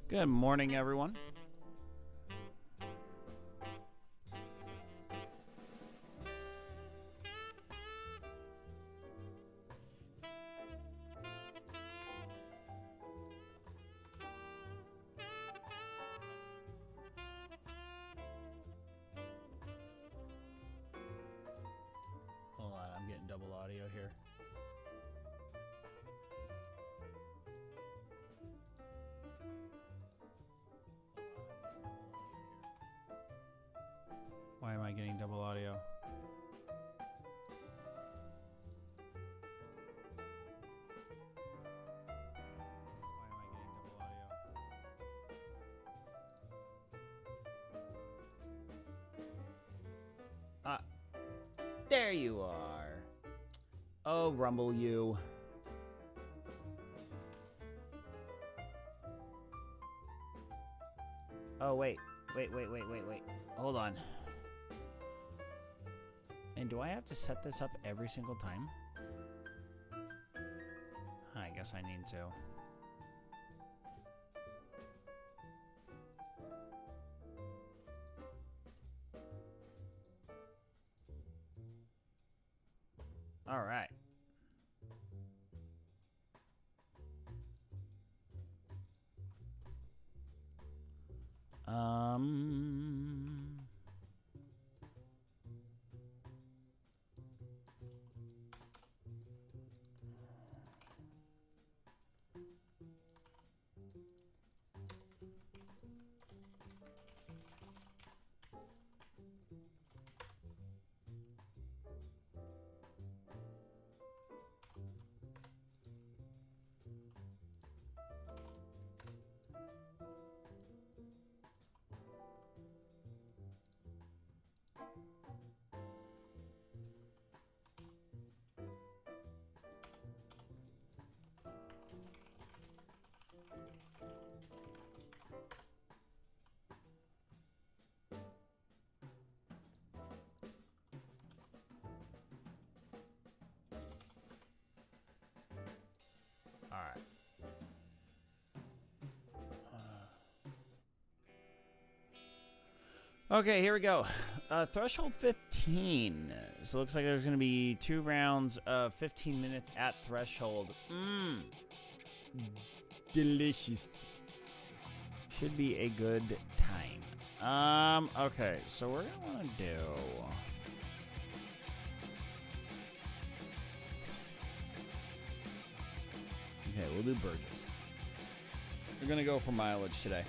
Good morning, everyone. Hold on, I'm getting double audio here. Why am I getting double audio? Ah, there you are. Oh, Rumble you. Oh, wait. Wait. Hold on. And do I have to set this up every single time? I guess I need to. All right. All right. Okay, here we go. Threshold 15. So it looks like there's going to be 2 rounds of 15 minutes at threshold. Delicious. Should be a good time. Okay, so we're going to want to do... Okay, we'll do Burgess. We're going to go for mileage today.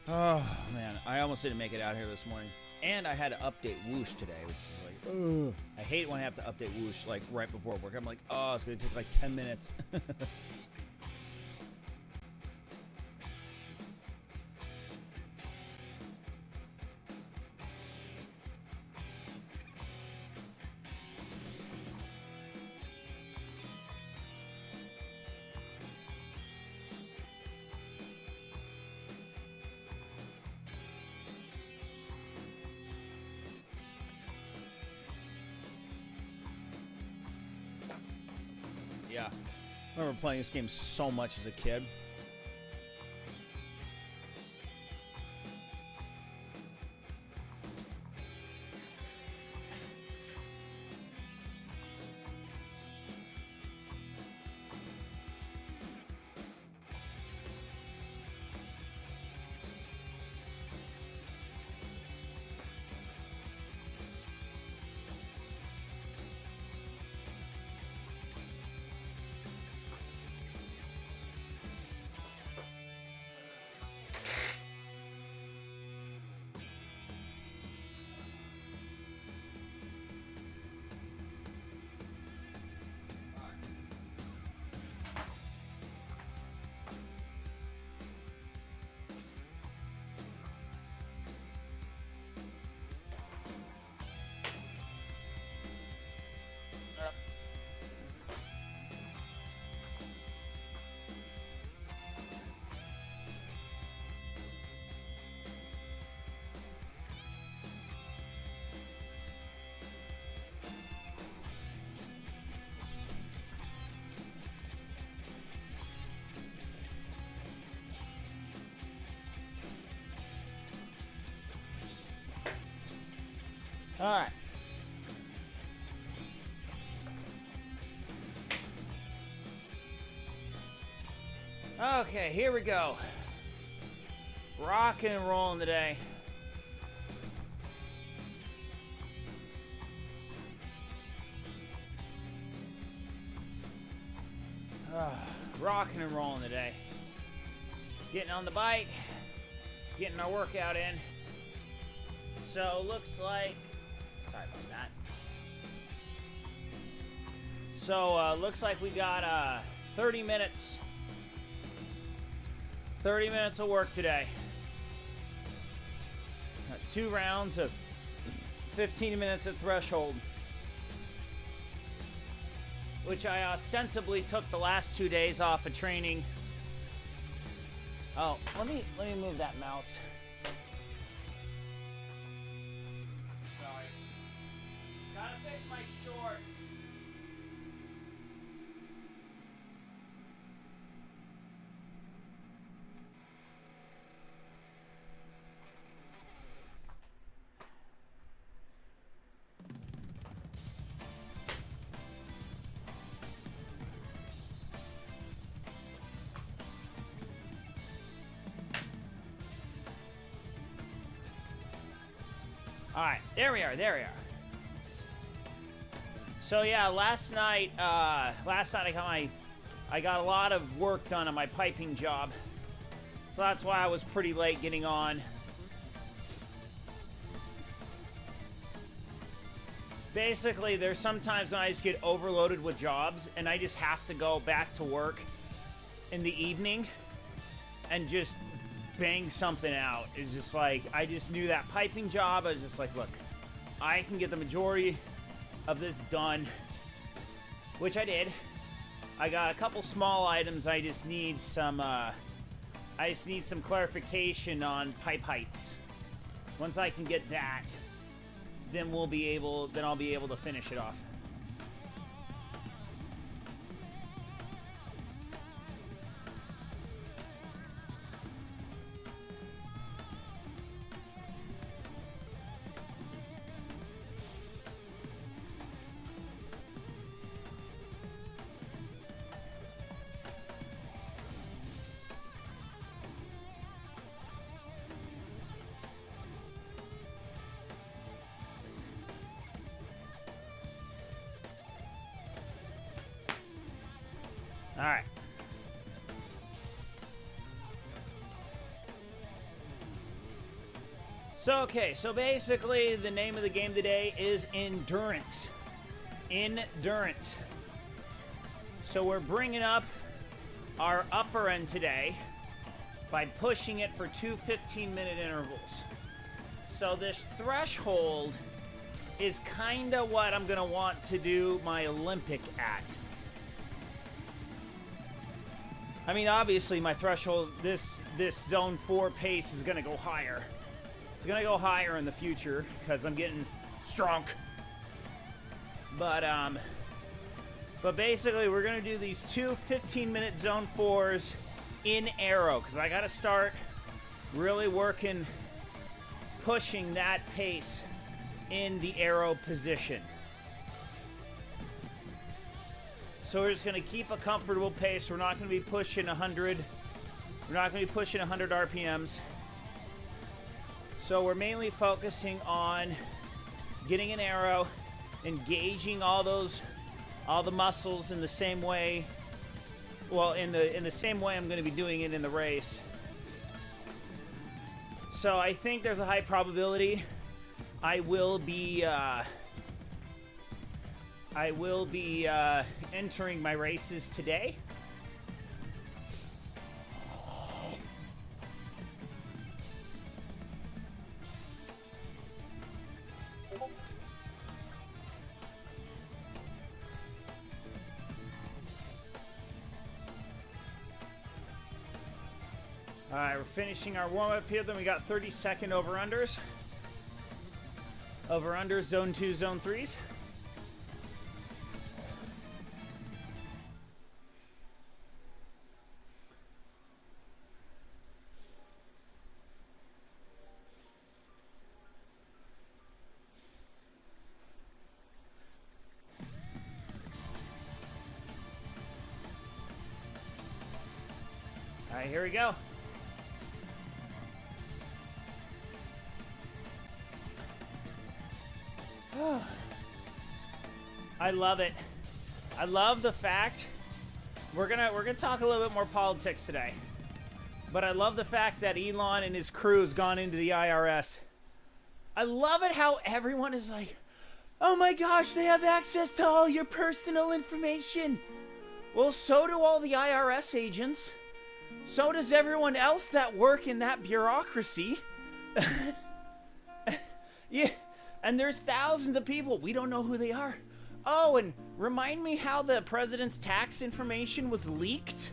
Oh, man. I almost didn't make it out here this morning. And I had to update Woosh today, which is like, ugh. I hate when I have to update Woosh, like, right before work. I'm like, oh, it's going to take, like, 10 minutes. Yeah. I remember playing this game so much as a kid. All right. Okay, here we go. Rocking and rolling today. Rocking and rolling today. Getting on the bike, getting our workout in. So looks like, sorry about that. So looks like we got 30 minutes. 30 minutes of work today. Got 2 rounds of 15 minutes at threshold, which I ostensibly took the last 2 days off of training. Oh, let me move that mouse. Sorry. Gotta fix my shorts. All right, there we are. So yeah, last night I got a lot of work done on my piping job. So that's why I was pretty late getting on. Basically, there's sometimes when I just get overloaded with jobs and I just have to go back to work in the evening and just bang something out. It's just like, I just knew that piping job. I was just like, look, I can get the majority of this done, which I did. I got a couple small items. I just need some clarification on pipe heights. Once I can get that, then I'll be able to finish it off. All right. So basically the name of the game today is endurance. Endurance. So we're bringing up our upper end today by pushing it for 2 15-minute intervals. So this threshold is kind of what I'm going to want to do my Olympic at. I mean, obviously, my threshold, this zone 4 pace is going to go higher. It's going to go higher in the future because I'm getting strong. But basically, we're going to do these 2 15-minute zone 4s in aero because I got to start really working, pushing that pace in the aero position. So we're just going to keep a comfortable pace. We're not going to be pushing 100. We're not going to be pushing 100 RPMs. So we're mainly focusing on getting an aero, engaging all the muscles in the same way. Well, in the same way I'm going to be doing it in the race. So I think there's a high probability I will be entering my races today. All right, we're finishing our warm-up here. Then we got 30-second over-unders. Over-unders, zone 2, zone 3s. right, here we go. I love it. I love the fact we're gonna talk a little bit more politics today. But I love the fact that Elon and his crew has gone into the IRS. I love it how everyone is like, oh my gosh, they have access to all your personal information. Well, so do all the IRS agents. So does everyone else that work in that bureaucracy. Yeah, and there's thousands of people. We don't know who they are. Oh, and remind me how the president's tax information was leaked?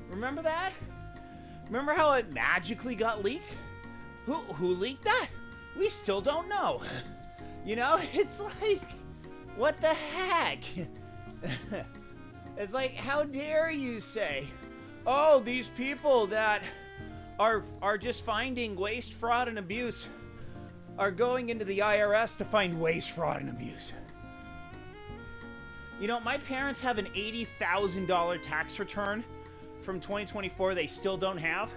Remember that? Remember how it magically got leaked? Who leaked that? We still don't know. You know, it's like, what the heck? It's like, how dare you say, oh, these people that are just finding waste, fraud, and abuse are going into the IRS to find waste, fraud, and abuse. You know, my parents have an $80,000 tax return from 2024 they still don't have.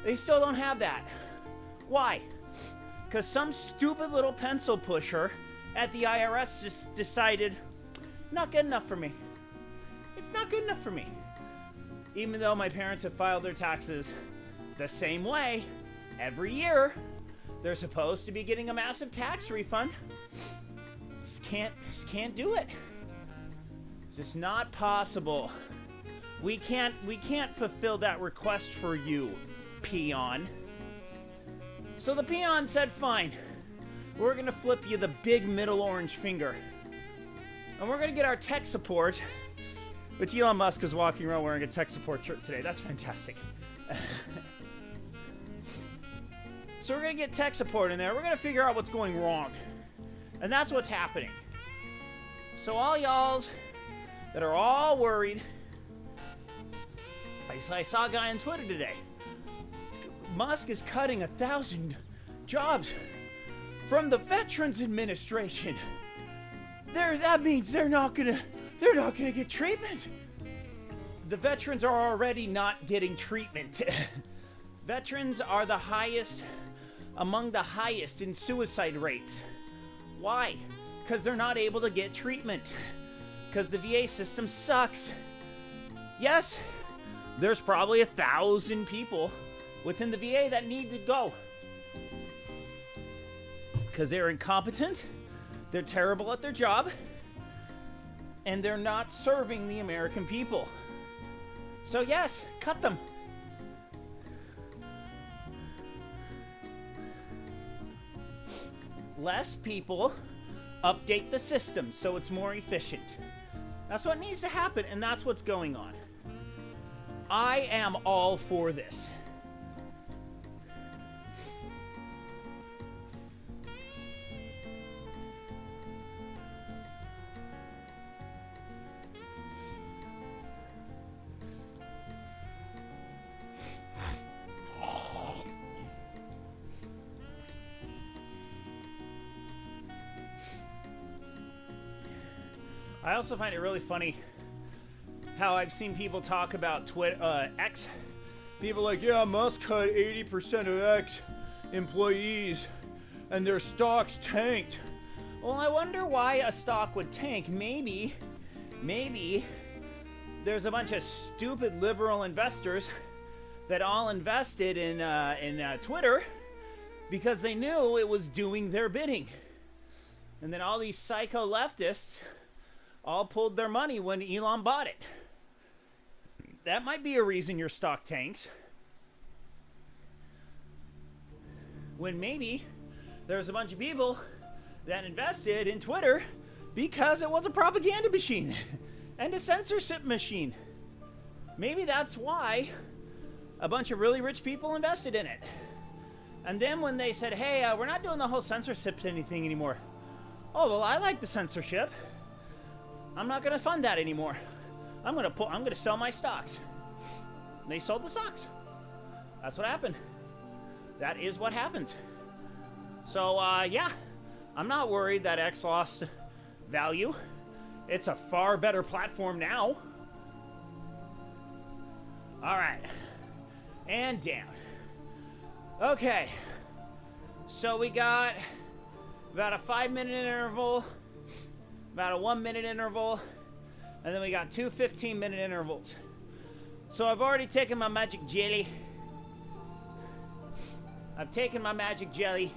They still don't have that. Why? Because some stupid little pencil pusher at the IRS just decided, not good enough for me. It's not good enough for me. Even though my parents have filed their taxes the same way every year, they're supposed to be getting a massive tax refund. Just can't do it. It's just not possible. We can't fulfill that request for you, peon. So the peon said, fine, we're gonna flip you the big middle orange finger. And we're gonna get our tech support, which Elon Musk is walking around wearing a tech support shirt today. That's fantastic. So we're gonna get tech support in there. We're gonna figure out what's going wrong. And that's what's happening. So all y'alls that are all worried, I saw a guy on Twitter today. Musk is cutting 1,000 jobs from the Veterans Administration. That means they're not gonna get treatment. The veterans are already not getting treatment. Veterans are among the highest in suicide rates. Why? Because they're not able to get treatment. Because the VA system sucks. Yes, there's probably 1,000 people within the VA that need to go. Because they're incompetent, they're terrible at their job, and they're not serving the American people. So yes, cut them. Less people, update the system so it's more efficient. That's what needs to happen, and that's what's going on. I am all for this. I also find it really funny how I've seen people talk about X. People like, yeah, Musk cut 80% of X employees and their stocks tanked. Well, I wonder why a stock would tank. Maybe there's a bunch of stupid liberal investors that all invested in Twitter because they knew it was doing their bidding. And then all these psycho leftists all pulled their money when Elon bought it. That might be a reason your stock tanks. When maybe there's a bunch of people that invested in Twitter because it was a propaganda machine and a censorship machine. Maybe that's why a bunch of really rich people invested in it. And then when they said, hey, we're not doing the whole censorship anything anymore. Oh, well, I like the censorship. I'm not going to fund that anymore. I'm going to sell my stocks. And they sold the stocks. That's what happened. That is what happens. So, yeah, I'm not worried that X lost value. It's a far better platform now. All right. And down. Okay. So we got about a 5-minute interval, about a 1-minute interval, and then we got 2 15-minute intervals. So I've already taken my magic jelly. I've taken my magic jelly.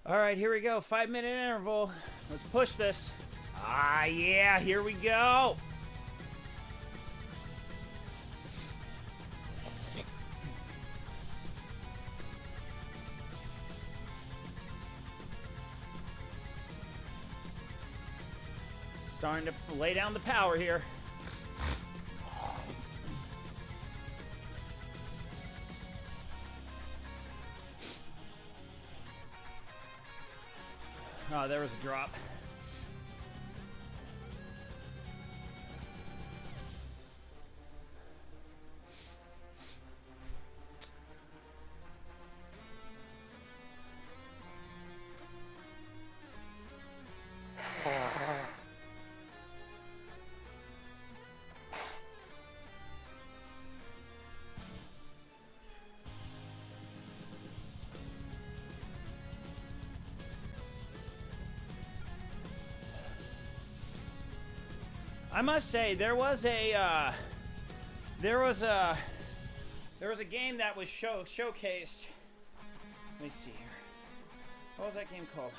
All right, here we go. 5-minute interval. Let's push this. Ah, yeah, here we go. Starting to lay down the power here. Oh, there was a drop. I must say there was a game that was showcased. Let me see here. What was that game called?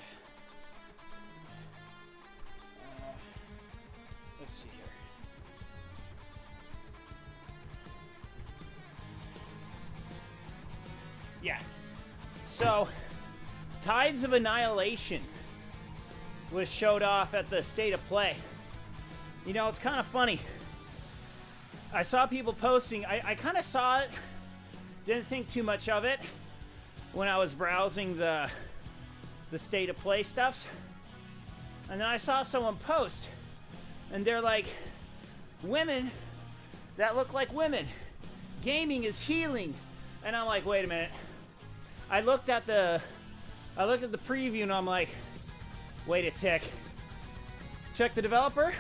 Let's see here. Yeah. So, Tides of Annihilation was showed off at the State of Play. You know, it's kind of funny. I saw people posting. I kind of saw it. Didn't think too much of it when I was browsing the State of Play stuffs. And then I saw someone post. And they're like, women that look like women. Gaming is healing. And I'm like, wait a minute. I looked at the preview and I'm like, wait a sec. Check the developer.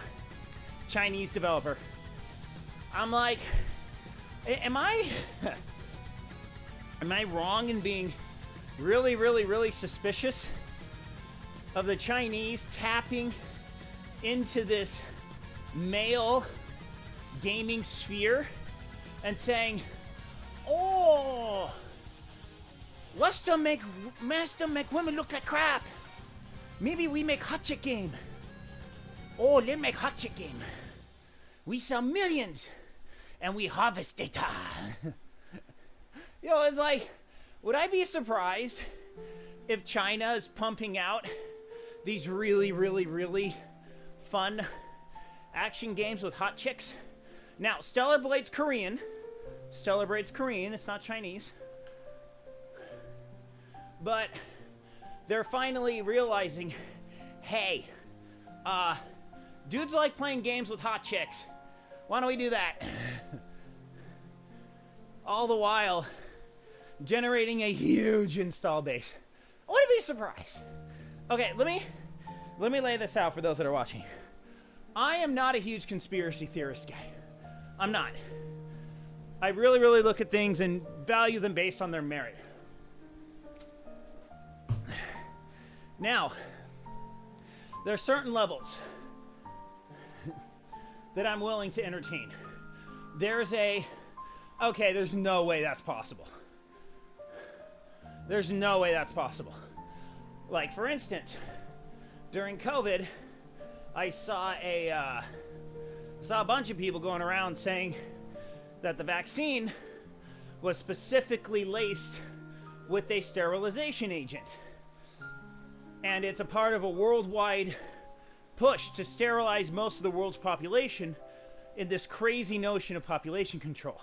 Chinese developer. I'm like, am I wrong in being really, really, really suspicious of the Chinese tapping into this male gaming sphere and saying, oh, let's to make women look like crap. Maybe we make hot chick game. Oh, let's make hot chick game. We sell millions, and we harvest data. You know, it's like, would I be surprised if China is pumping out these really, really, really fun action games with hot chicks? Now, Stellar Blade's Korean. Stellar Blade's Korean. It's not Chinese. But they're finally realizing, hey, dudes like playing games with hot chicks. Why don't we do that? All the while generating a huge install base. I wouldn't be surprised. Okay, let me lay this out for those that are watching. I am not a huge conspiracy theorist guy. I'm not. I really, really look at things and value them based on their merit. Now, there are certain levels that I'm willing to entertain. There's no way that's possible. There's no way that's possible. Like, for instance, during COVID, I saw a bunch of people going around saying that the vaccine was specifically laced with a sterilization agent. And it's a part of a worldwide push to sterilize most of the world's population in this crazy notion of population control.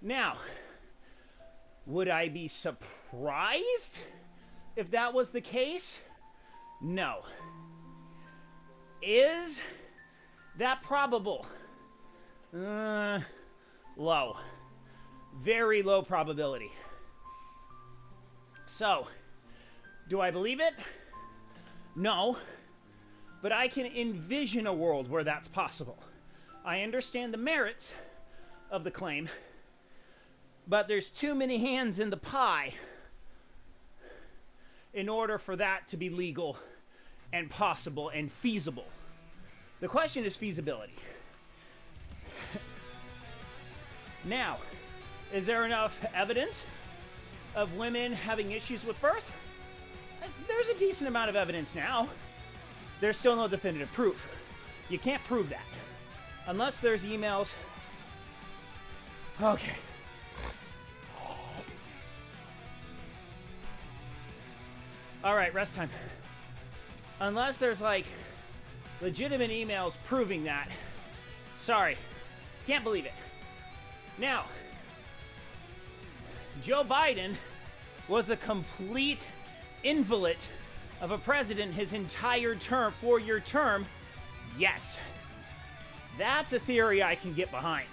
Now, would I be surprised if that was the case? No. Is that probable? Low. Very low probability. So, do I believe it? No. But I can envision a world where that's possible. I understand the merits of the claim, but there's too many hands in the pie in order for that to be legal and possible and feasible. The question is feasibility. Now, is there enough evidence of women having issues with birth? There's a decent amount of evidence now. There's still no definitive proof. You can't prove that unless there's emails. Okay. All right, rest time. Unless there's like legitimate emails proving that. Sorry, can't believe it. Now, Joe Biden was a complete invalid of a president his entire term, 4-year term. Yes, that's a theory I can get behind.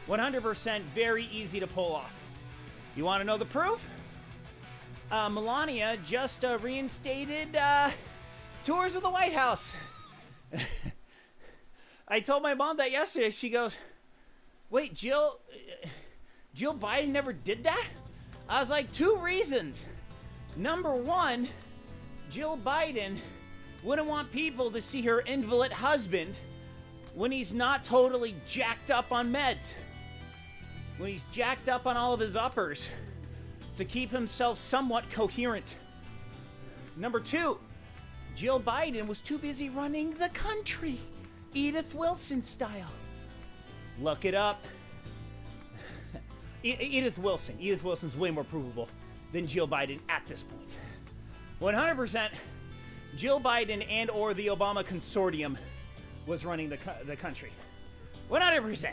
100% very easy to pull off. You want to know the proof? Melania just reinstated tours of the White House. I told my mom that yesterday. She goes, wait, Jill Biden never did that? I was like, 2 reasons. Number 1, Jill Biden wouldn't want people to see her invalid husband when he's not totally jacked up on meds. When he's jacked up on all of his uppers to keep himself somewhat coherent. Number 2, Jill Biden was too busy running the country, Edith Wilson style. Look it up. Edith Wilson. Edith Wilson's way more provable than Jill Biden at this point. 100% Jill Biden and or the Obama consortium was running the country. 100%.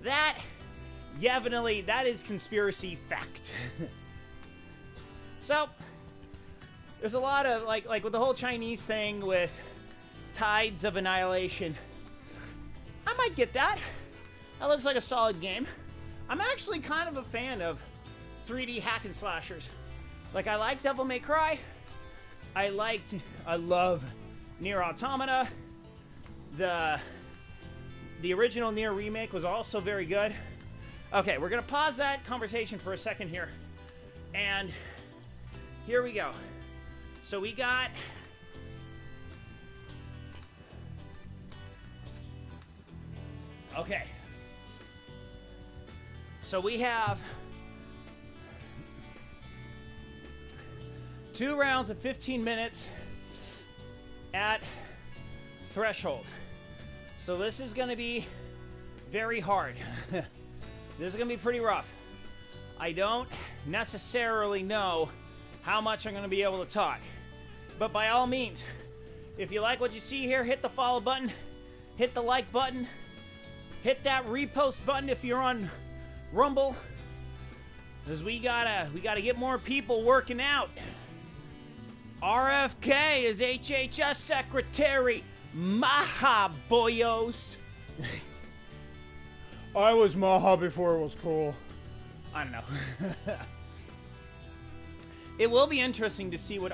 That definitely, that is conspiracy fact. So, there's a lot of, like with the whole Chinese thing with tides of annihilation. I might get that. That looks like a solid game. I'm actually kind of a fan of 3D hack and slashers. Like, I like Devil May Cry. I love Nier Automata. The original Nier remake was also very good. Okay, we're gonna pause that conversation for a second here. And here we go. So we got... Okay. So we have 2 rounds of 15 minutes at threshold. So this is going to be very hard. This is going to be pretty rough. I don't necessarily know how much I'm going to be able to talk. But by all means, if you like what you see here, hit the follow button, hit the like button, hit that repost button if you're on Rumble, because we gotta get more people working out. RFK is HHS Secretary. Maha boyos. I was Maha before it was cool. I don't know. It will be interesting to see what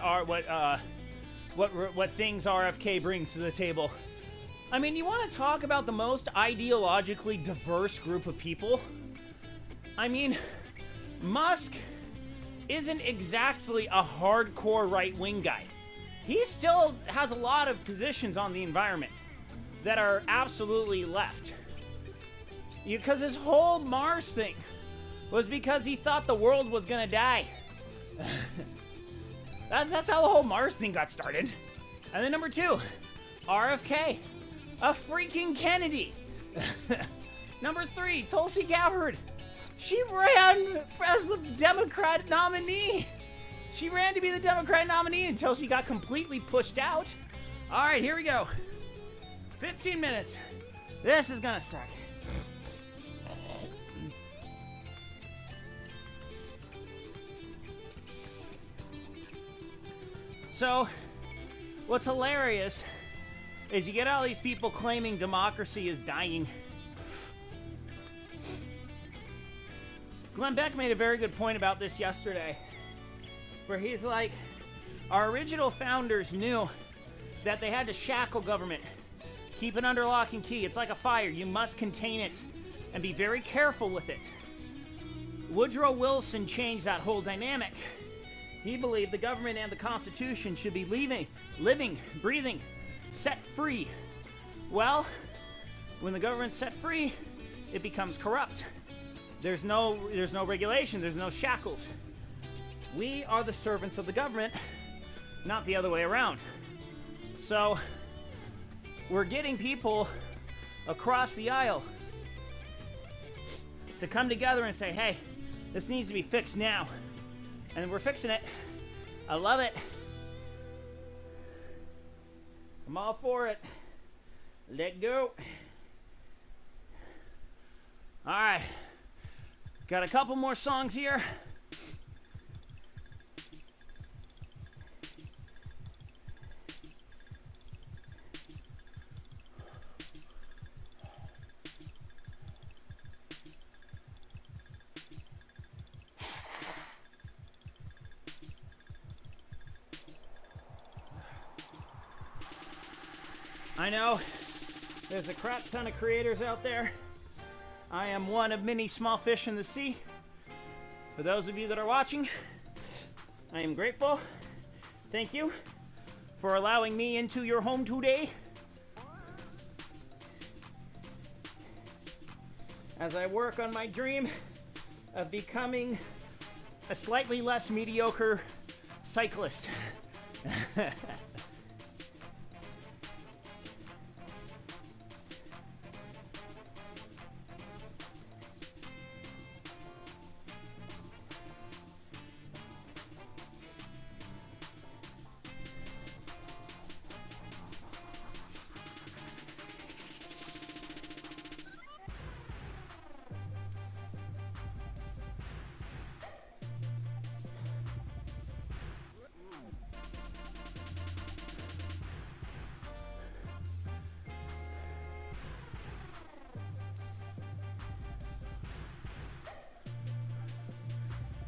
things RFK brings to the table. I mean, you want to talk about the most ideologically diverse group of people? I mean, Musk isn't exactly a hardcore right-wing guy. He still has a lot of positions on the environment that are absolutely left. Because his whole Mars thing was because he thought the world was gonna die. That's how the whole Mars thing got started. And then number 2, RFK, a freaking Kennedy. Number 3, Tulsi Gabbard. She ran as the Democrat nominee. She ran to be the Democrat nominee until she got completely pushed out. All right, here we go. 15 minutes. This is gonna suck. So, what's hilarious is you get all these people claiming democracy is dying. Glenn Beck made a very good point about this yesterday, where he's like, our original founders knew that they had to shackle government, keep it under lock and key. It's like a fire. You must contain it and be very careful with it. Woodrow Wilson changed that whole dynamic. He believed the government and the Constitution should be living, breathing, set free. Well, when the government's set free, it becomes corrupt. There's no regulation, there's no shackles. We are the servants of the government, not the other way around. So, we're getting people across the aisle to come together and say, hey, this needs to be fixed now. And we're fixing it. I love it. I'm all for it. Let go. All right. Got a couple more songs here. I know there's a crap ton of creators out there. I am one of many small fish in the sea. For those of you that are watching, I am grateful. Thank you for allowing me into your home today. As I work on my dream of becoming a slightly less mediocre cyclist.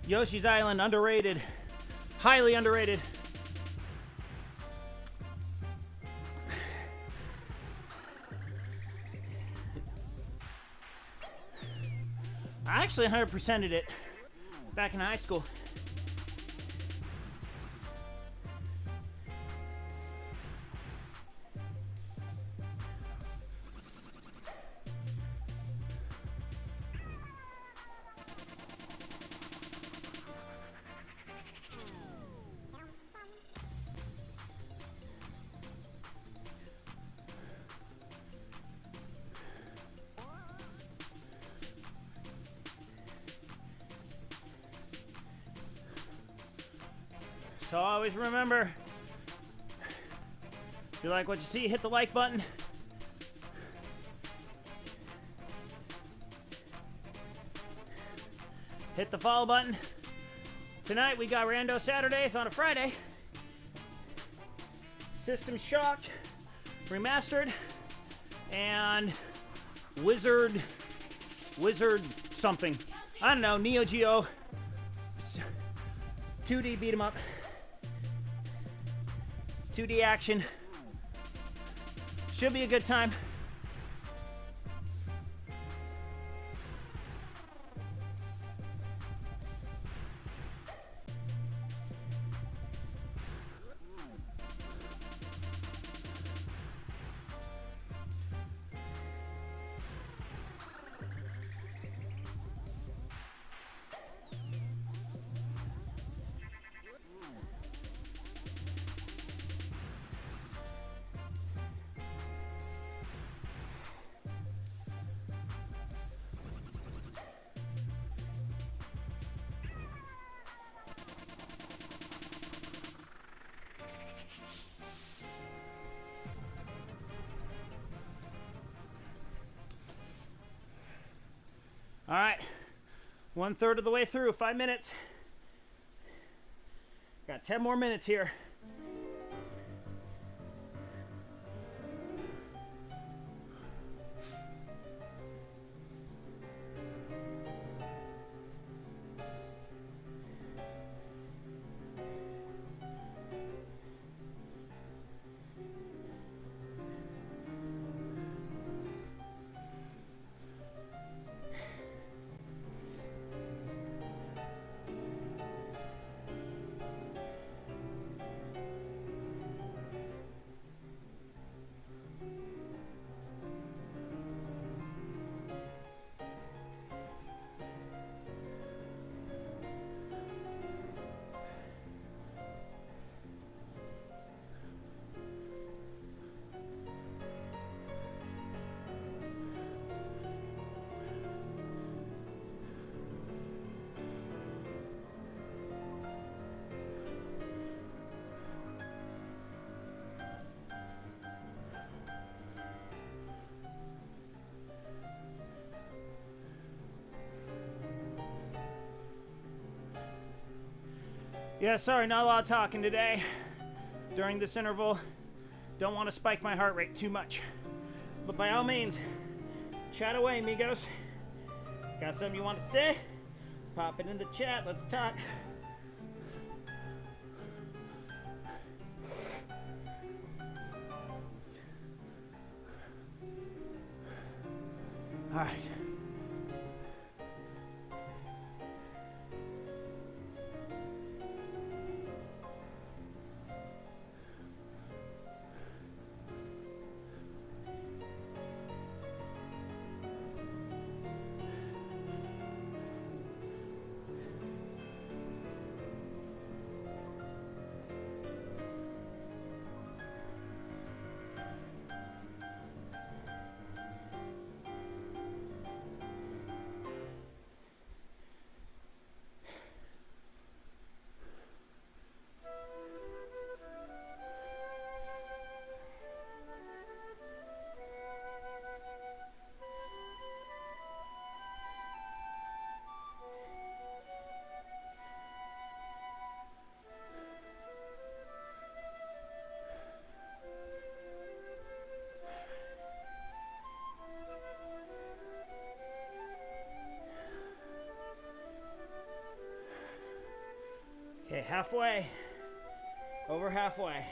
Yoshi's Island, underrated. Highly underrated. I actually 100%ed it back in high school. So always remember, if you like what you see, hit the like button. Hit the follow button. Tonight we got Rando Saturdays on a Friday. System Shock Remastered and Wizard something. I don't know, Neo Geo 2D beat 'em up. 2D action. Should be a good time. All right, 1/3 of the way through, 5 minutes. Got 10 more minutes here. Yeah, sorry, not a lot of talking today during this interval. Don't want to spike my heart rate too much. But by all means, chat away, amigos. Got something you want to say? Pop it in the chat. Let's talk. All right. Okay, halfway. Over halfway.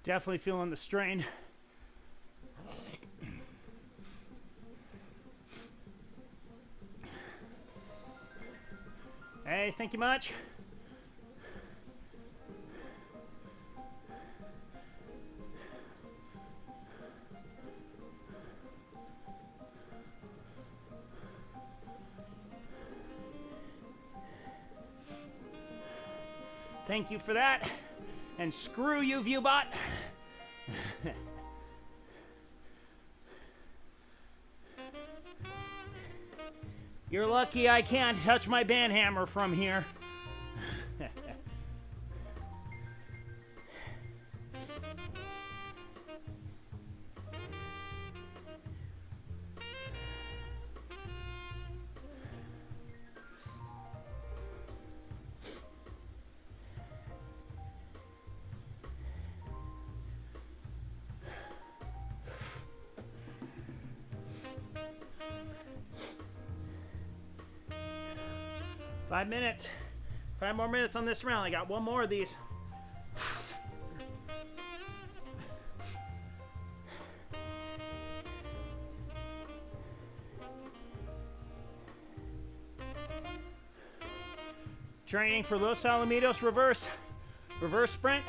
Definitely feeling the strain. Hey, thank you much. Thank you for that. And screw you, ViewBot. You're lucky I can't touch my band hammer from here. 5 minutes. 5 more minutes on this round. I got one more of these. Training for Los Alamitos reverse sprint.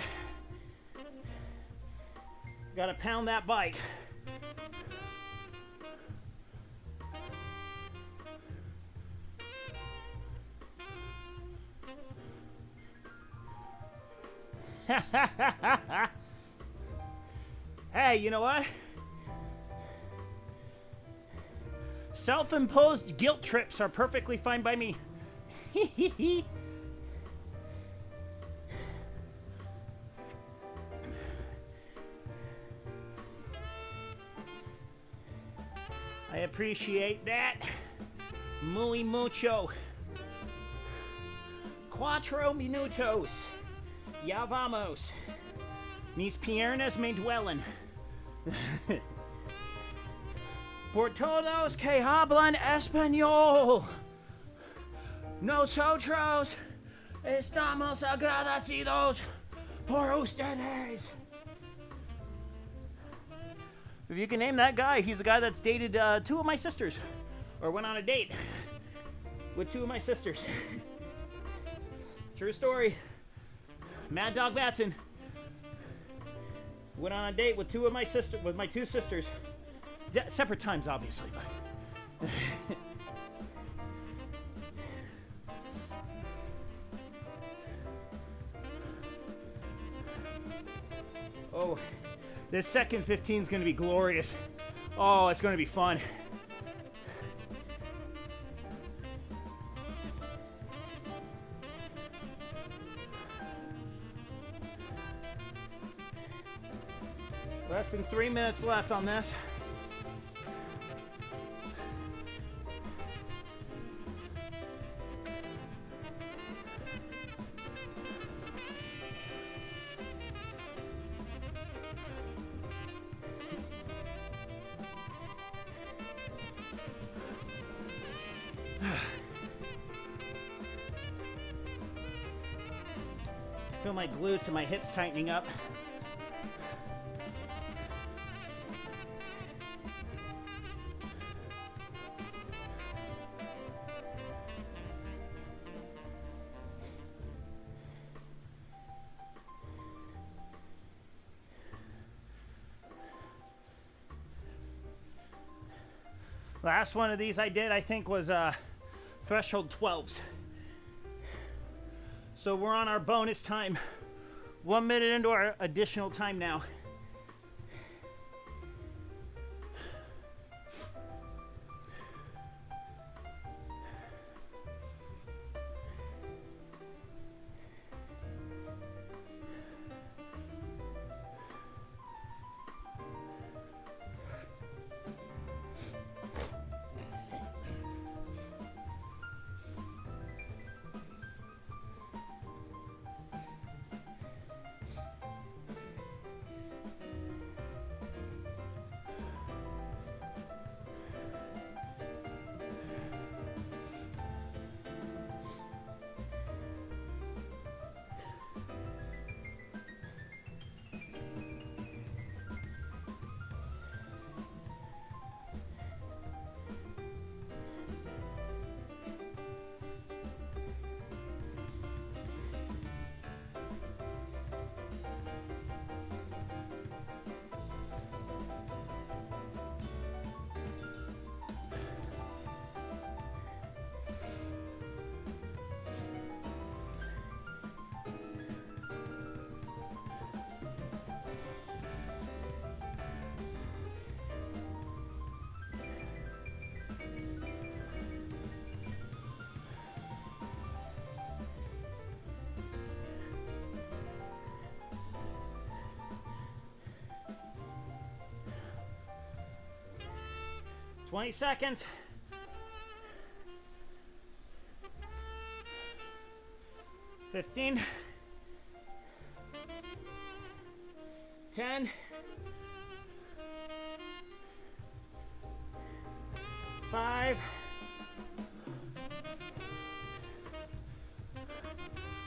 Gotta pound that bike. Hey, you know what? Self-imposed guilt trips are perfectly fine by me. I appreciate that. Muy mucho. Cuatro minutos. Ya vamos. Mis piernas me duelen. Por todos que hablan español. Nosotros estamos agradecidos por ustedes. If you can name that guy, he's the guy that's dated two of my sisters. Or went on a date with two of my sisters. True story. Mad Dog Batson went on a date with my two sisters. Yeah, separate times, obviously, but oh, this second 15 is going to be glorious. Oh, it's going to be fun. Less than 3 minutes left on this. I feel my glutes and my hips tightening up. Last one of these I did, I think, was threshold 12s. So we're on our bonus time. 1 minute into our additional time now. Twenty seconds. 15. 10. 5.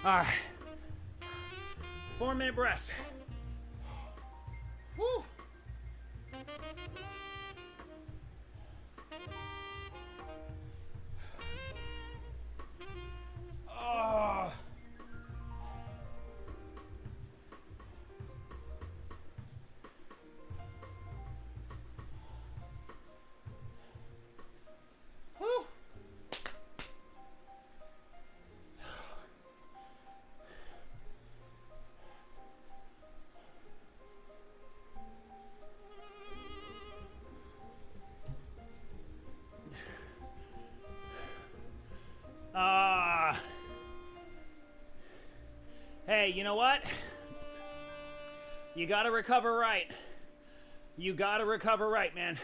All right. 4 minute breaths. Woo. Oh. Hey, you know what? You gotta recover right. You gotta recover right, man.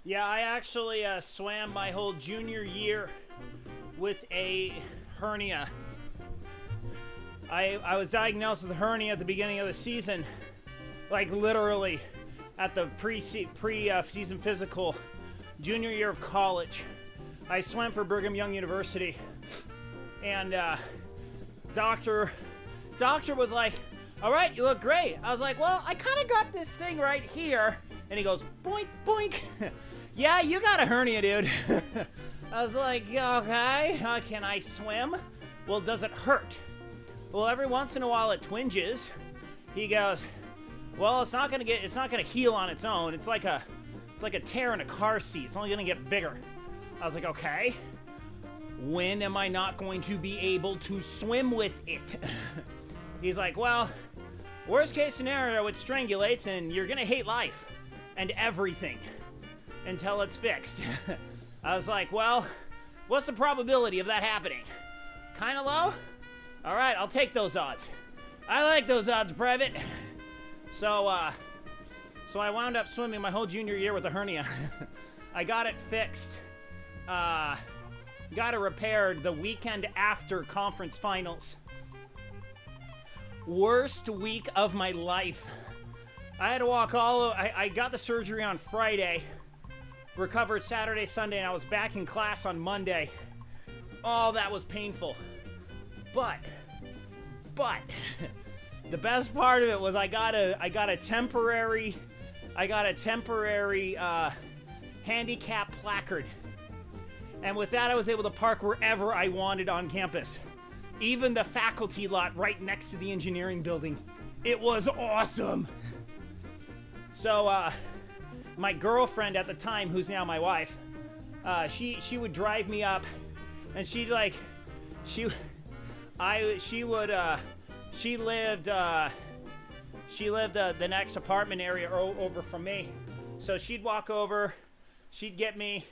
Yeah, I actually swam my whole junior year with a hernia. I was diagnosed with a hernia at the beginning of the season, like literally at the pre-season physical, junior year of college. I swam for Brigham Young University, and doctor was like, "All right, you look great." I was like, "Well, I kind of got this thing right here," and he goes, "Boink, boink." "Yeah, you got a hernia, dude." I was like, "Okay, can I swim?" "Well, does it hurt?" "Well, every once in a while it twinges." He goes, "Well, it's not gonna heal on its own. It's like a tear in a car seat. It's only gonna get bigger." I was like, "Okay. When am I not going to be able to swim with it?" He's like, "Well, worst case scenario, it strangulates and you're gonna hate life and everything until it's fixed." I was like, "Well, what's the probability of that happening?" "Kinda low?" "All right, I'll take those odds." "I like those odds, Private." So I wound up swimming my whole junior year with a hernia. I got it fixed. Got it repaired the weekend after conference finals. Worst week of my life. I had to walk I got the surgery on Friday, recovered Saturday, Sunday, and I was back in class on Monday. Oh, that was painful. But the best part of it was I got a temporary handicap placard. And with that, I was able to park wherever I wanted on campus. Even the faculty lot right next to the engineering building. It was awesome. So, my girlfriend at the time, who's now my wife, she would drive me up, and she lived the next apartment area over from me. So she'd walk over, she'd get me,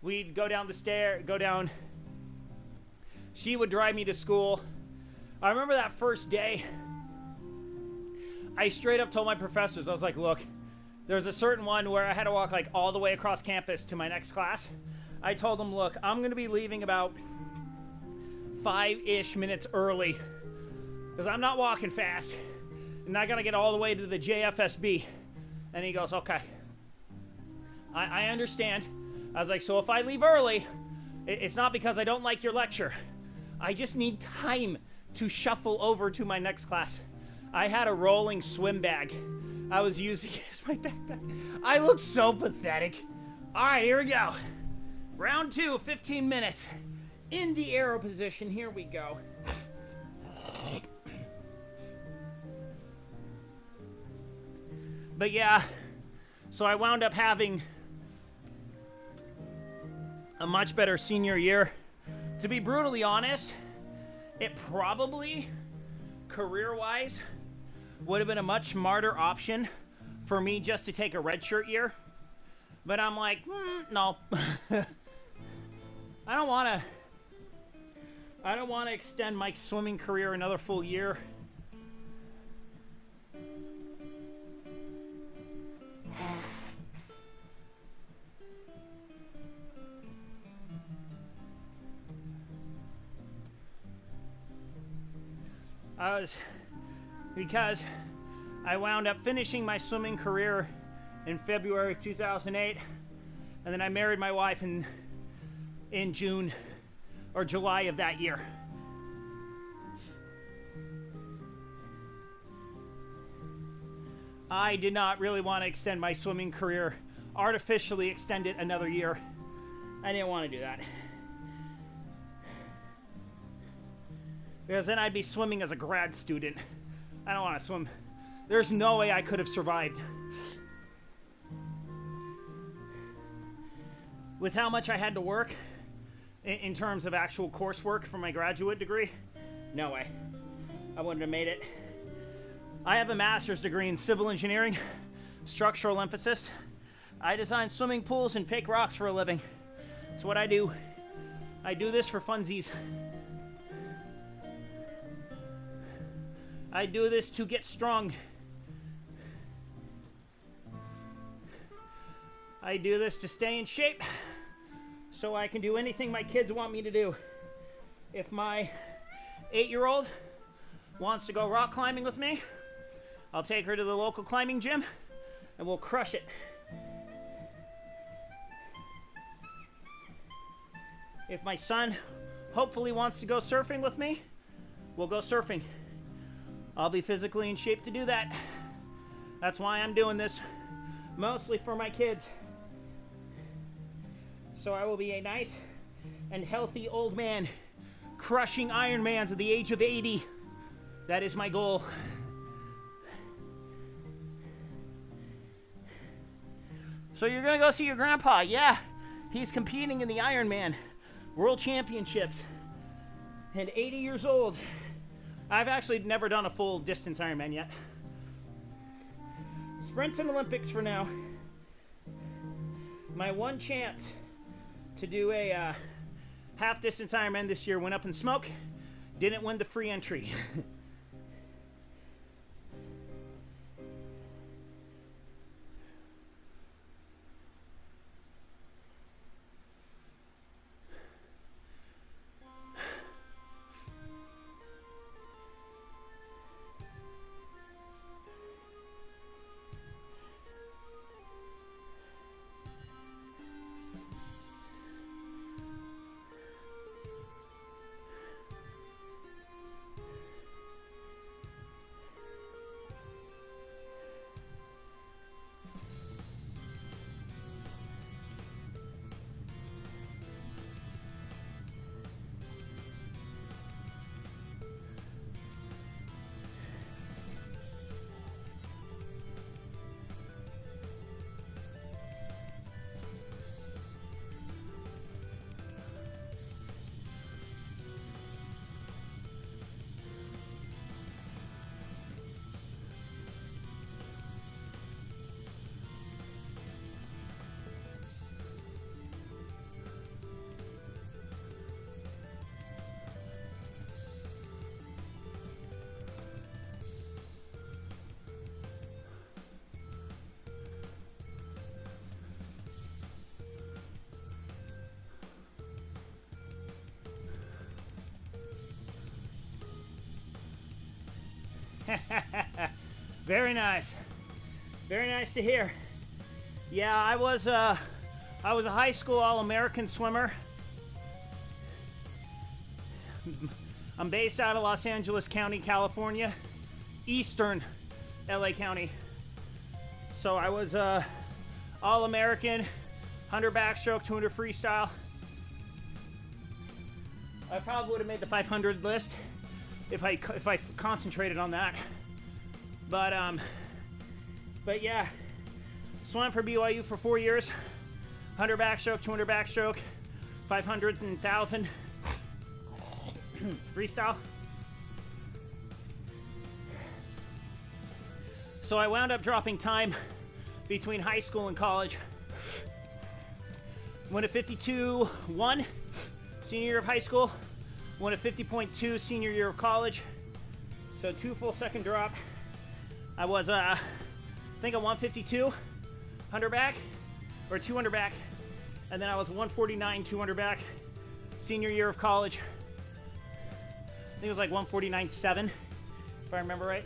we'd go down the stair, she would drive me to school. I remember that first day, I straight up told my professors, I was like, "Look, there's a certain one where I had to walk like all the way across campus to my next class." I told them, "Look, I'm going to be leaving about 5-ish minutes early because I'm not walking fast and I got to get all the way to the JFSB." And he goes, "Okay. I understand." I was like, "So if I leave early, it's not because I don't like your lecture. I just need time to shuffle over to my next class." I had a rolling swim bag I was using as my backpack. I look so pathetic. All right, here we go. Round 2, 15 minutes. In the arrow position, here we go. But yeah, so I wound up having a much better senior year. To be brutally honest, it probably, career-wise, would have been a much smarter option for me just to take a redshirt year. But I'm like, no. I don't want to extend my swimming career another full year. Because I wound up finishing my swimming career in February 2008, and then I married my wife in June or July of that year. I did not really want to extend my swimming career, artificially extend it another year. I didn't want to do that. Because then I'd be swimming as a grad student. I don't want to swim. There's no way I could have survived. With how much I had to work in terms of actual coursework for my graduate degree, no way. I wouldn't have made it. I have a master's degree in civil engineering, structural emphasis. I design swimming pools and fake rocks for a living. It's what I do. I do this for funsies. I do this to get strong. I do this to stay in shape so I can do anything my kids want me to do. If my 8-year-old wants to go rock climbing with me, I'll take her to the local climbing gym and we'll crush it. If my son hopefully wants to go surfing with me, we'll go surfing. I'll be physically in shape to do that. That's why I'm doing this, mostly for my kids. So I will be a nice and healthy old man, crushing Ironmans at the age of 80. That is my goal. So you're gonna go see your grandpa? Yeah, he's competing in the Ironman World Championships and 80 years old. I've actually never done a full distance Ironman yet. Sprints and Olympics for now. My one chance to do a half distance Ironman this year went up in smoke. Didn't win the free entry. Very nice. Very nice to hear. Yeah, I was a high school All-American swimmer. I'm based out of Los Angeles County, California, eastern LA County. So I was All-American, 100 backstroke, 200 freestyle. I probably would have made the 500 list if I concentrated on that. But yeah, swam for BYU for 4 years. 100 backstroke, 200 backstroke, 500 and 1,000 freestyle. So I wound up dropping time between high school and college. Went at 52.1 senior year of high school. Went at 50.2 senior year of college. So 2 full second drop. I was, I think, a 152, 100 back, or 200 back. And then I was 149, 200 back, senior year of college. I think it was like 149.7, if I remember right.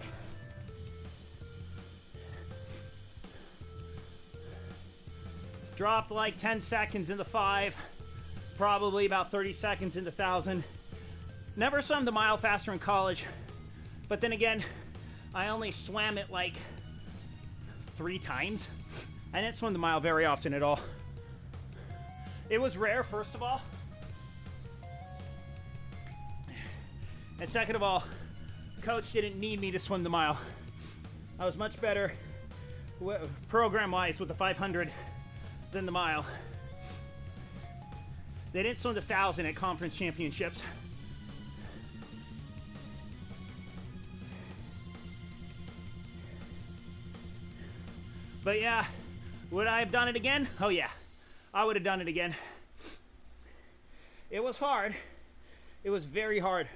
Dropped like 10 seconds in the 5, probably about 30 seconds in the 1,000. Never swam the mile faster in college, but then again, I only swam it like 3 times. I didn't swim the mile very often at all. It was rare, first of all. And second of all, coach didn't need me to swim the mile. I was much better program-wise with the 500 than the mile. They didn't swim the 1,000 at conference championships. But yeah, would I have done it again? Oh yeah, I would have done it again. It was hard. It was very hard.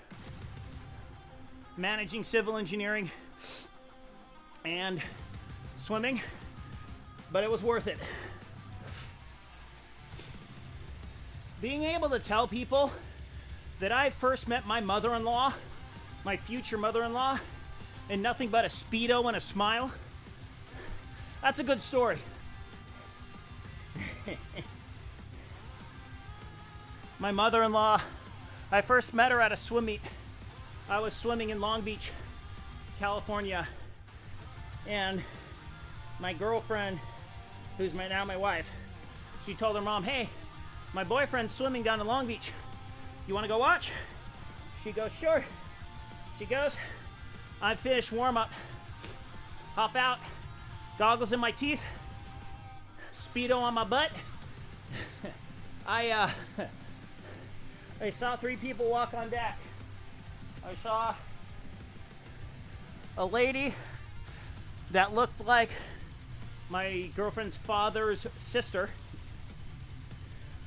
managing civil engineering, and swimming, but it was worth it. Being able to tell people that I first met my mother-in-law, my future mother-in-law, in nothing but a Speedo and a smile, that's a good story. My mother-in-law, I first met her at a swim meet. I was swimming in Long Beach, California, and my girlfriend, who's now my wife, she told her mom, hey, my boyfriend's swimming down in Long Beach. You want to go watch? She goes, sure. She goes, I finished warm-up, hop out, goggles in my teeth, Speedo on my butt. I saw 3 people walk on deck. I saw a lady that looked like my girlfriend's father's sister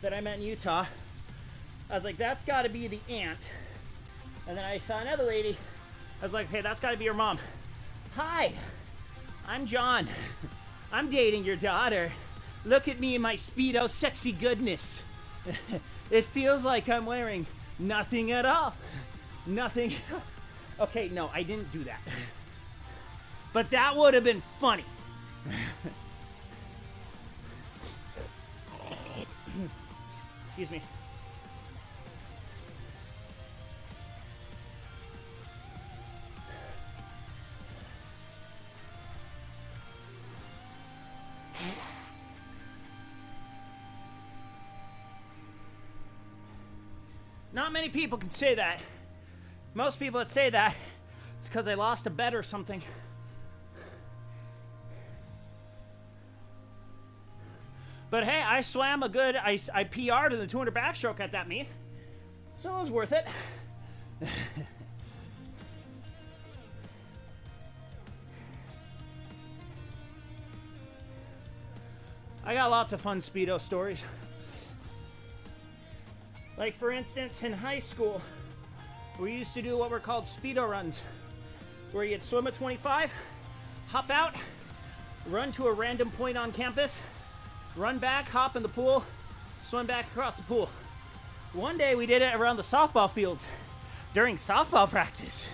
that I met in Utah. I was like, that's got to be the aunt. And then I saw another lady. I was like, hey, that's got to be your mom. Hi, I'm John. I'm dating your daughter. Look at me in my Speedo sexy goodness. It feels like I'm wearing nothing at all. Nothing. Okay, no, I didn't do that. But that would have been funny. Excuse me. Not many people can say that. Most people that say that, it's because they lost a bet or something. But hey, I swam a good, I PR'd in the 200 backstroke at that meet. So it was worth it. I got lots of fun Speedo stories. Like, for instance, in high school, we used to do what were called Speedo runs, where you'd swim at 25, hop out, run to a random point on campus, run back, hop in the pool, swim back across the pool. One day we did it around the softball fields during softball practice.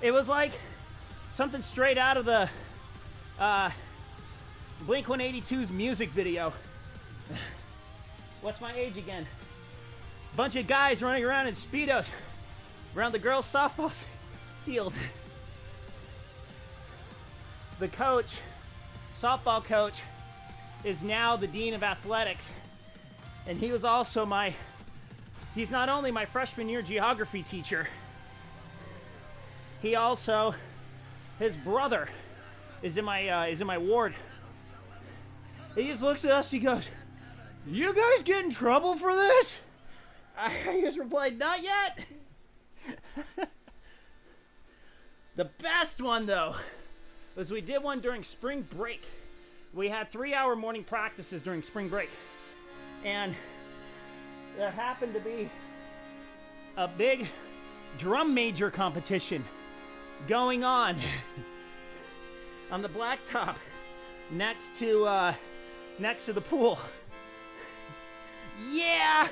It was like something straight out of the Blink-182's music video. What's my age again? Bunch of guys running around in Speedos around the girls' softball field. The coach, softball coach, is now the dean of athletics. And he was also he's not only my freshman year geography teacher, he also, his brother is in my ward. He just looks at us, he goes, you guys get in trouble for this? I just replied, not yet. The best one, though, was we did one during spring break. We had 3-hour morning practices during spring break. And there happened to be a big drum major competition going on the blacktop next to the pool. Yeah!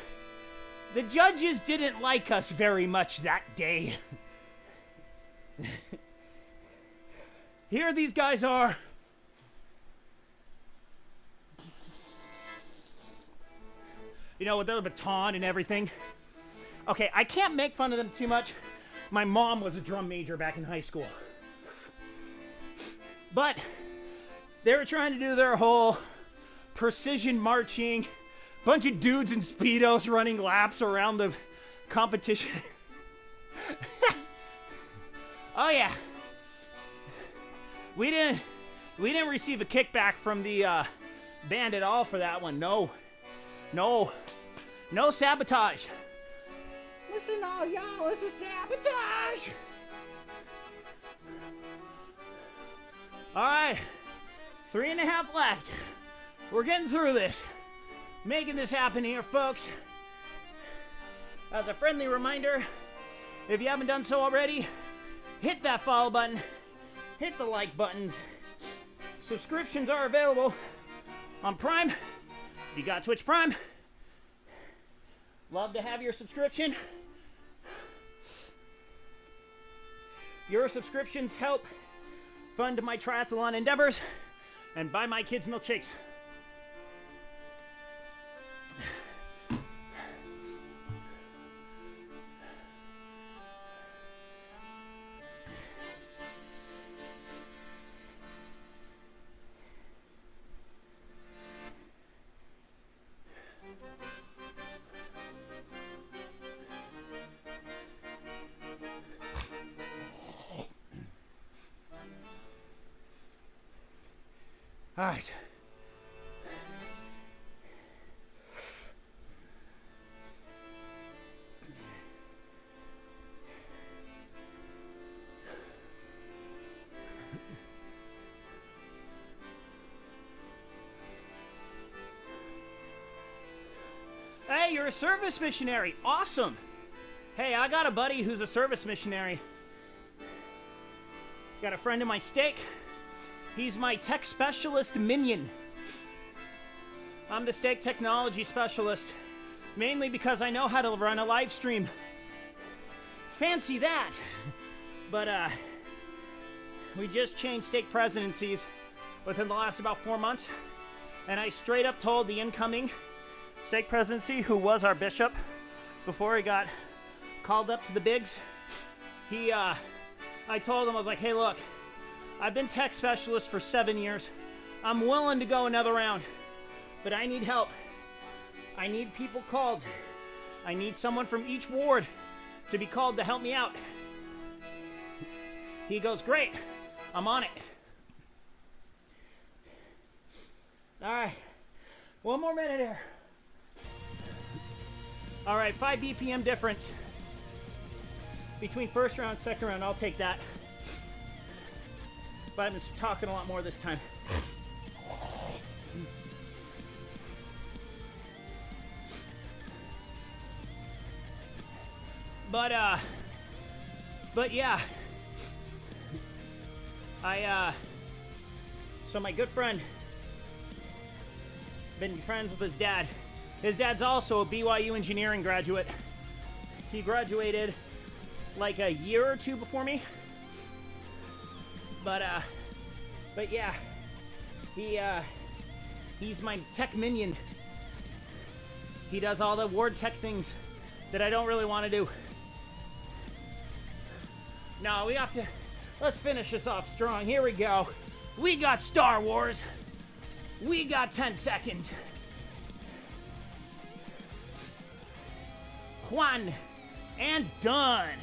The judges didn't like us very much that day. Here these guys are. You know, with their baton and everything. Okay, I can't make fun of them too much. My mom was a drum major back in high school. But they were trying to do their whole precision marching, bunch of dudes in Speedos running laps around the competition. Oh yeah. We didn't receive a kickback from the band at all for that one. No sabotage. Listen, all y'all, this is sabotage. All right, 3.5 left. We're getting through this. Making this happen here, folks. As a friendly reminder, if you haven't done so already, hit that follow button, hit the like buttons. Subscriptions are available on Prime. If you got Twitch Prime, love to have your subscription. Your subscriptions help fund my triathlon endeavors and buy my kids milkshakes. All right. Hey, you're a service missionary. Awesome. Hey, I got a buddy who's a service missionary. Got a friend in my stake. He's my tech specialist minion. I'm the stake technology specialist, mainly because I know how to run a live stream. Fancy that. But we just changed stake presidencies within the last about 4 months, and I straight up told the incoming stake presidency, who was our bishop before he got called up to the bigs, I told him, I was like, hey, look, I've been tech specialist for 7 years. I'm willing to go another round, but I need help. I need people called. I need someone from each ward to be called to help me out. He goes, great, I'm on it. All right, 1 more minute here. All right, 5 BPM difference between first round and second round. I'll take that. But I've been talking a lot more this time. But yeah. So my good friend, been friends with his dad. His dad's also a BYU engineering graduate. He graduated like a year or two before me. But yeah, he's my tech minion. He does all the ward tech things that I don't really want to do. No, we have to, let's finish this off strong. Here we go. We got Star Wars. We got 10 seconds. One, and done.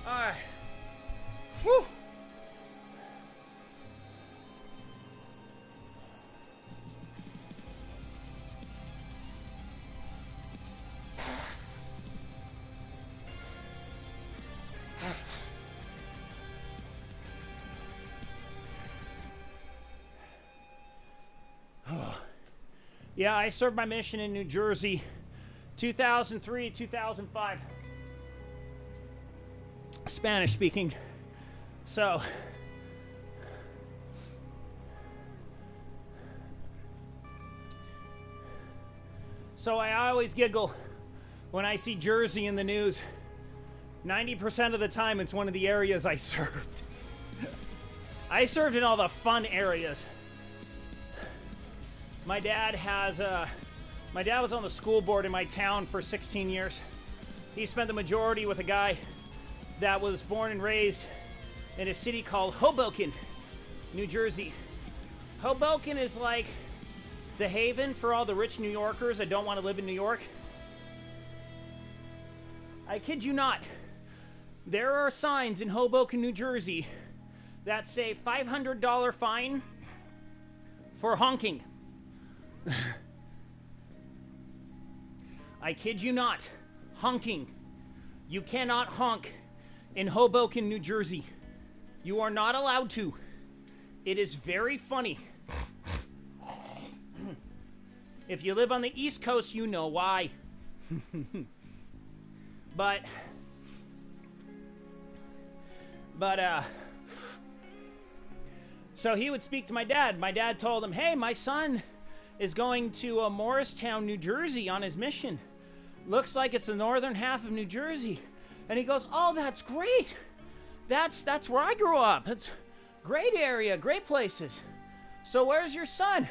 All right. Whew. Yeah, I served my mission in New Jersey, 2003, 2005. Spanish speaking. So I always giggle when I see Jersey in the news. 90% of the time it's one of the areas I served. I served in all the fun areas. My dad was on the school board in my town for 16 years. He spent the majority with a guy that was born and raised in a city called Hoboken, New Jersey. Hoboken is like the haven for all the rich New Yorkers that don't want to live in New York. I kid you not. There are signs in Hoboken, New Jersey that say $500 fine for honking. I kid you not. Honking. You cannot honk in Hoboken, New Jersey. You are not allowed to. It is very funny. If you live on the East Coast, you know why. But, so he would speak to my dad. My dad told him, hey, my son is going to Morristown, New Jersey on his mission. Looks like it's the northern half of New Jersey. And he goes, oh, that's great. That's where I grew up. It's great area, great places. So where's your son?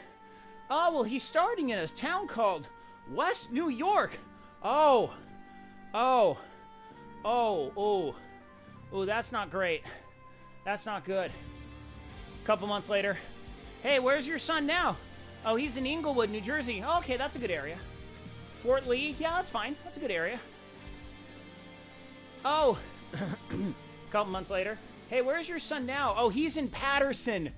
Oh, well, he's starting in a town called West New York. Oh, that's not great. That's not good. A couple months later, hey, where's your son now? Oh, he's in Englewood, New Jersey. Oh, okay, that's a good area. Fort Lee, yeah, that's fine. That's a good area. Oh, a couple months later, hey, where's your son now? Oh, he's in Patterson.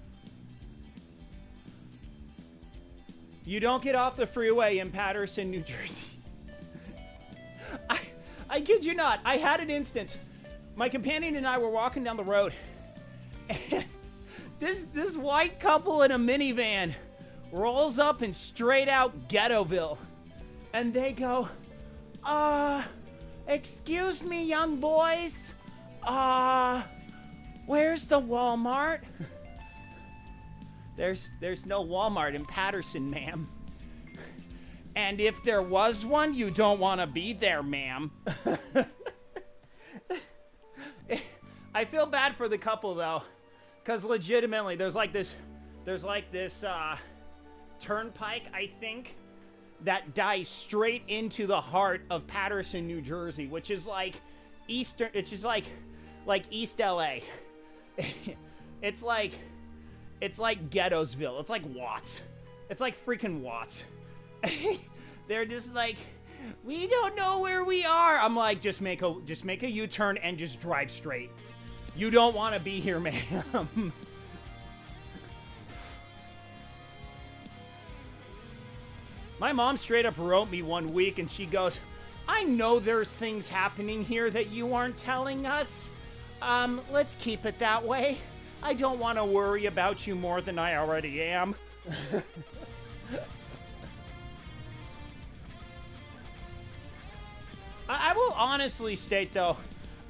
You don't get off the freeway in Patterson, New Jersey. I kid you not. I had an instance. My companion and I were walking down the road, and this white couple in a minivan rolls up in straight out Ghettoville, and they go, excuse me, young boys, where's the Walmart? There's no Walmart in Patterson, ma'am. And if there was one, you don't want to be there, ma'am. I feel bad for the couple, though, because legitimately, there's like this turnpike, I think, that dives straight into the heart of Patterson, New Jersey, which is like eastern. It's just like East LA. It's like Ghettosville. It's like Watts. It's like freaking Watts. They're just like, we don't know where we are. I'm like, just make a U-turn and just drive straight. You don't want to be here, ma'am. My mom straight up wrote me one week and she goes, I know there's things happening here that you aren't telling us. Let's keep it that way. I don't want to worry about you more than I already am. I will honestly state, though,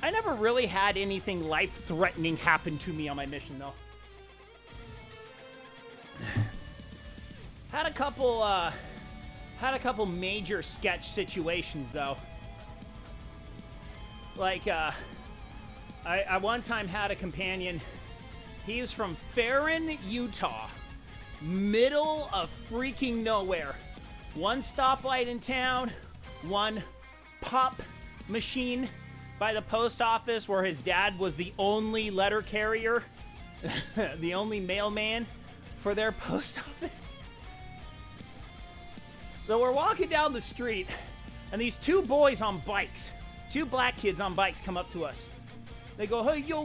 I never really had anything life-threatening happen to me on my mission, though. Had a couple major sketch situations, though. Like, I one time had a companion. He was from Farron, Utah. Middle of freaking nowhere. One stoplight in town, one pop machine by the post office where his dad was the only letter carrier, the only mailman for their post office. So we're walking down the street, and these two boys on bikes, two black kids on bikes come up to us. They go, hey, yo,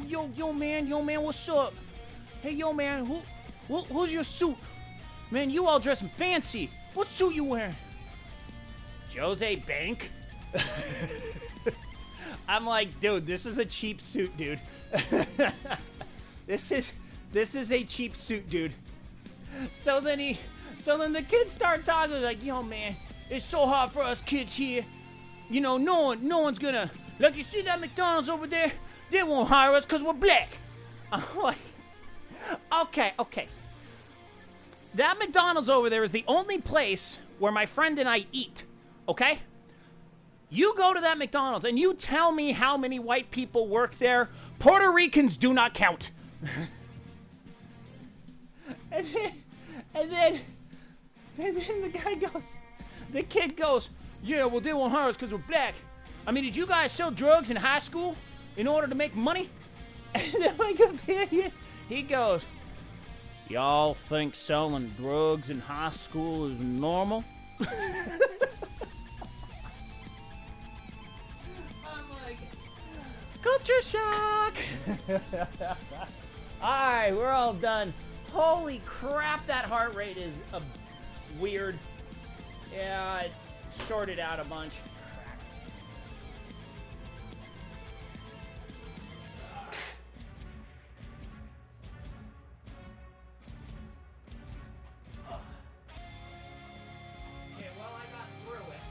man, what's up? Hey, yo, man, who's your suit? Man, you all dressing fancy. What suit you wearing? Jose Bank? I'm like, dude, this is a cheap suit, dude. This is a cheap suit, dude. So then the kids start talking like, yo, man, it's so hard for us kids here. You know, no one's gonna, like, you see that McDonald's over there? They won't hire us because we're black. I'm like, okay. That McDonald's over there is the only place where my friend and I eat, okay? You go to that McDonald's and you tell me how many white people work there. Puerto Ricans do not count. and then the kid goes, yeah, well, they won't hire us because we're black. I mean, did you guys sell drugs in high school in order to make money? And then my companion, he goes, y'all think selling drugs in high school is normal? Culture shock! Alright, we're all done. Holy crap, that heart rate is weird. Yeah, it's shorted out a bunch. Okay, well, I got through it.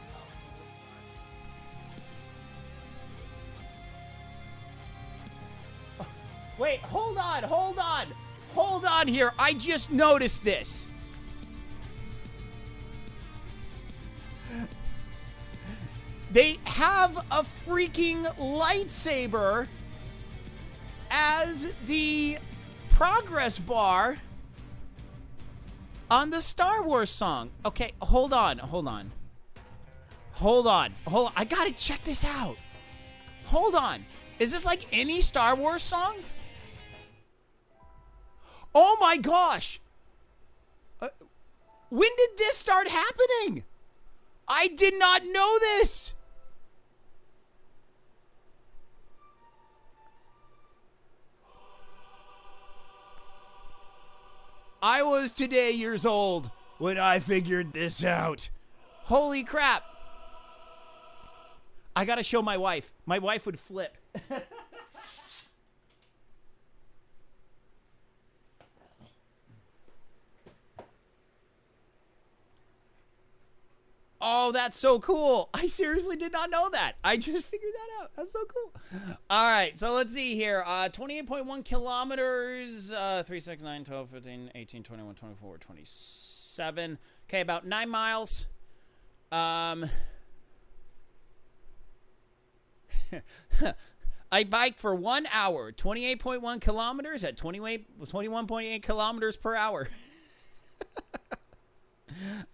Wait, hold on. Hold on here. I just noticed this. They have a freaking lightsaber as the progress bar on the Star Wars song. Okay, hold on. I gotta check this out. Hold on. Is this like any Star Wars song? Oh my gosh. When did this start happening? I did not know this. I was today years old when I figured this out. Holy crap. I gotta show my wife. My wife would flip. Oh, that's so cool. I seriously did not know that. I just figured that out. That's so cool. All right, so let's see here. 28.1 kilometers, 3, 6, 9, 12, 15, 18, 21, 24, 27. Okay, about 9 miles. I biked for 1 hour, 28.1 kilometers at 21.8 kilometers per hour.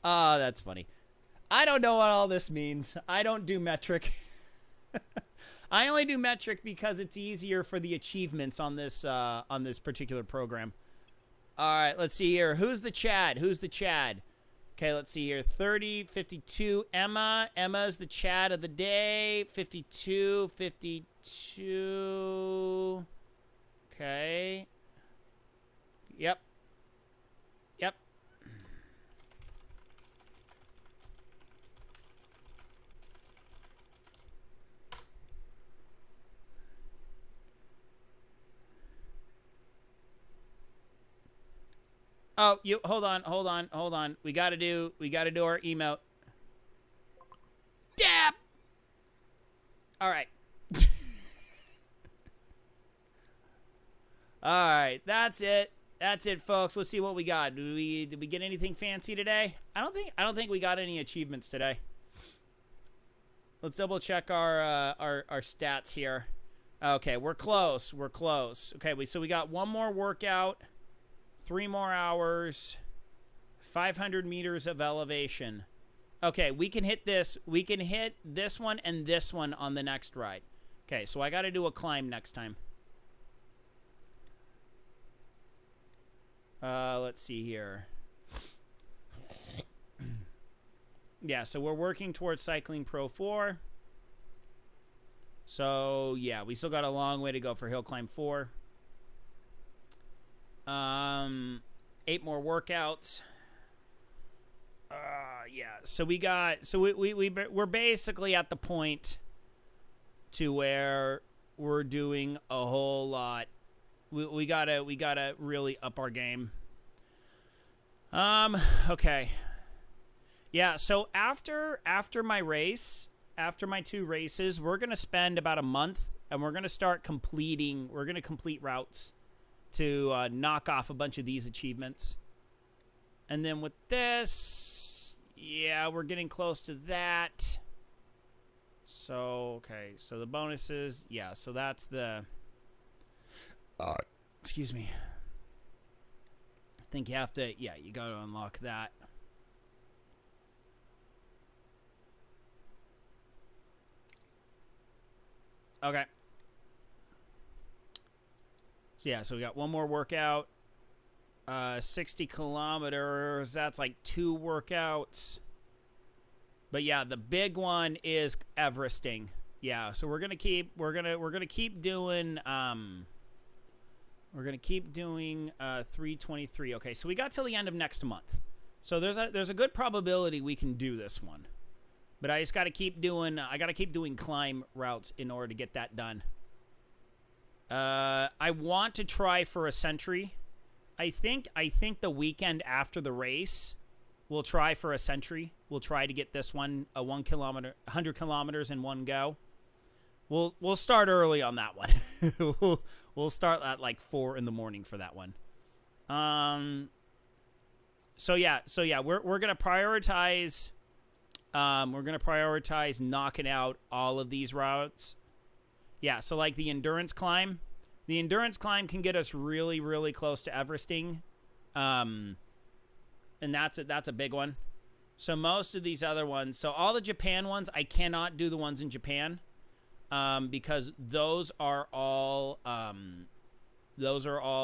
Oh, that's funny. I don't know what all this means. I don't do metric. I only do metric because it's easier for the achievements on this particular program. All right, let's see here. Who's the Chad? Okay, let's see here. 30, 52. Emma's the Chad of the day. 52. Okay. Yep. Oh, you hold on. We gotta do our emote. Dab. All right. All right, that's it. That's it, folks. Let's see what we got. Did we get anything fancy today? I don't think we got any achievements today. Let's double check our stats here. Okay, we're close. Okay, so we got one more workout. 3 more hours, 500 meters of elevation. Okay, we can hit this. We can hit this one and this one on the next ride. Okay, so I got to do a climb next time. Let's see here. Yeah, so we're working towards Cycling Pro 4. So, yeah, we still got a long way to go for Hill Climb 4. 8 more workouts. Yeah. So we're basically at the point to where we're doing a whole lot. We gotta really up our game. Okay. Yeah. So after my race, after my 2 races, we're gonna spend about a month, and we're gonna start completing. We're gonna complete routes to knock off a bunch of these achievements. And then with this, yeah, we're getting close to that. So, okay, so the bonuses, yeah, so that's the... excuse me. I think you have to, yeah, you got to unlock that. Okay. Yeah, so we got one more workout. 60 kilometers. That's like 2 workouts. But yeah, the big one is Everesting. Yeah, so we're gonna keep doing 323. Okay, so we got till the end of next month. So there's a good probability we can do this one. But I just gotta keep doing climb routes in order to get that done. I want to try for a century. I think the weekend after the race, we'll try for a century. We'll try to get this one, 100 kilometers in one go. We'll start early on that one. we'll start at like 4 in the morning for that one. So yeah, we're gonna prioritize. We're gonna prioritize knocking out all of these routes. Yeah, so like the endurance climb. The endurance climb can get us really, really close to Everesting. And that's a big one. So most of these other ones, so all the Japan ones, I cannot do the ones in Japan, because those are all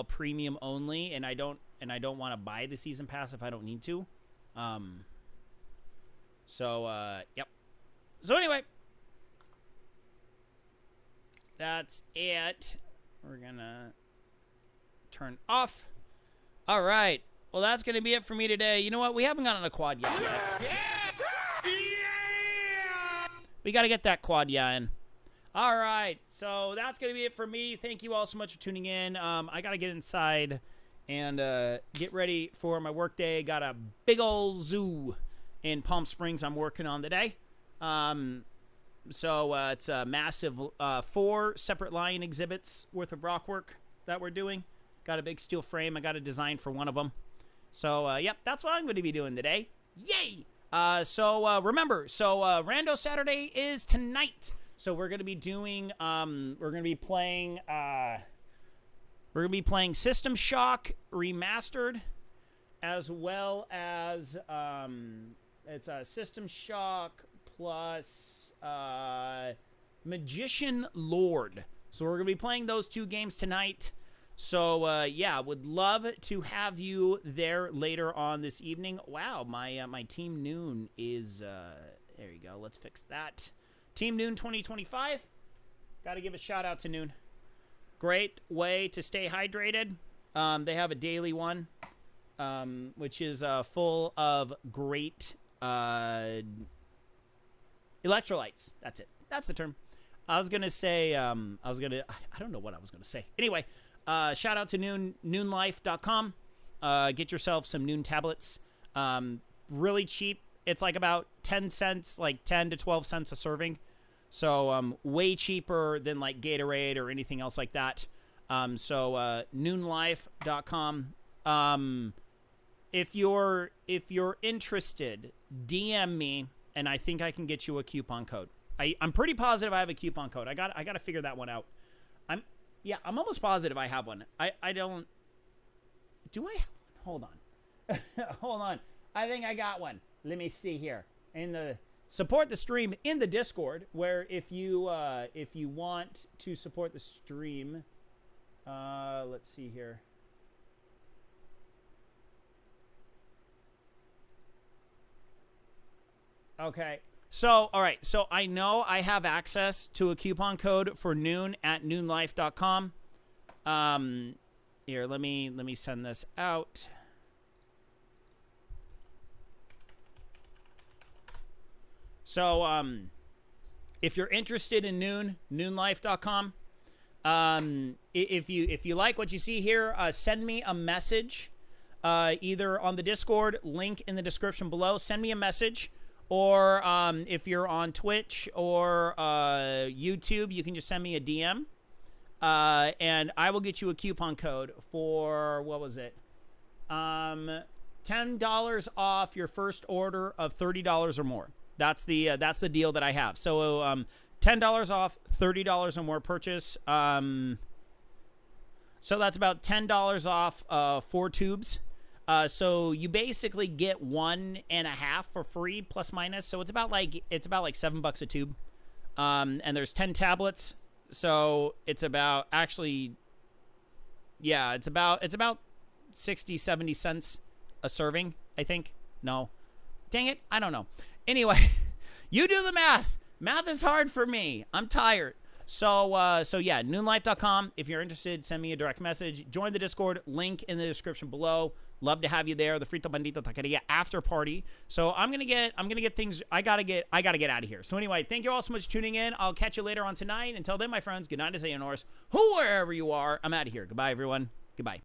premium only, and I don't want to buy the season pass if I don't need to. Yep. So anyway, that's it. We're gonna turn off. All right. Well, that's going to be it for me today. You know what? We haven't gotten a quad yet. We got to get that quad in. All right. So that's going to be it for me. Thank you all so much for tuning in. I got to get inside and get ready for my work day. Got a big old zoo in Palm Springs I'm working on today. So it's a massive 4 separate lion exhibits worth of rock work that we're doing. Got a big steel frame. I got a design for one of them. So, yep, that's what I'm going to be doing today. Yay! Remember, Rando Saturday is tonight. So we're going to be doing, we're going to be playing System Shock Remastered, as well as, it's a System Shock plus, Magician Lord. So we're going to be playing those 2 games tonight. So, yeah, would love to have you there later on this evening. Wow, my Team Noon is, there you go. Let's fix that. Team Noon 2025. Got to give a shout out to Noon. Great way to stay hydrated. They have a daily one, which is full of great electrolytes. That's it. That's the term. I was going to say, I don't know what I was going to say. Anyway. Shout out to noonlife.com. Get yourself some Noon tablets. Really cheap. It's like about 10 cents, like 10 to 12 cents a serving. So, way cheaper than like Gatorade or anything else like that. Noonlife.com. If you're interested, DM me and I think I can get you a coupon code. I'm pretty positive I have a coupon code. I got to figure that one out. Yeah, I'm almost positive I have one. I don't... Do I have one? Hold on. Hold on. I think I got one. Let me see here. Support the stream in the Discord, where if you want to support the stream... let's see here. Okay. So, all right. So, I know I have access to a coupon code for Noon at noonlife.com. Here, let me send this out. So, if you're interested in noonlife.com, if you like what you see here, send me a message, either on the Discord, link in the description below. Send me a message. Or if you're on Twitch or YouTube, you can just send me a DM. And I will get you a coupon code for, what was it? $10 off your first order of $30 or more. That's the deal that I have. So $10 off, $30 or more purchase. So that's about $10 off 4 tubes. So you basically get 1.5 for free, plus minus. So it's about like $7 a tube. And there's 10 tablets. So it's about actually, yeah, it's about 60, 70 cents a serving, I think. No, dang it. I don't know. Anyway, you do the math. Math is hard for me. I'm tired. So yeah, noonlife.com. If you're interested, send me a direct message. Join the Discord. Link in the description below. Love to have you there. The Frito Bandito Taqueria after party. So I'm gonna get things. I gotta get out of here. So anyway, thank you all so much for tuning in. I'll catch you later on tonight. Until then, my friends, good night, as Norris. Whoever you are, I'm out of here. Goodbye, everyone. Goodbye.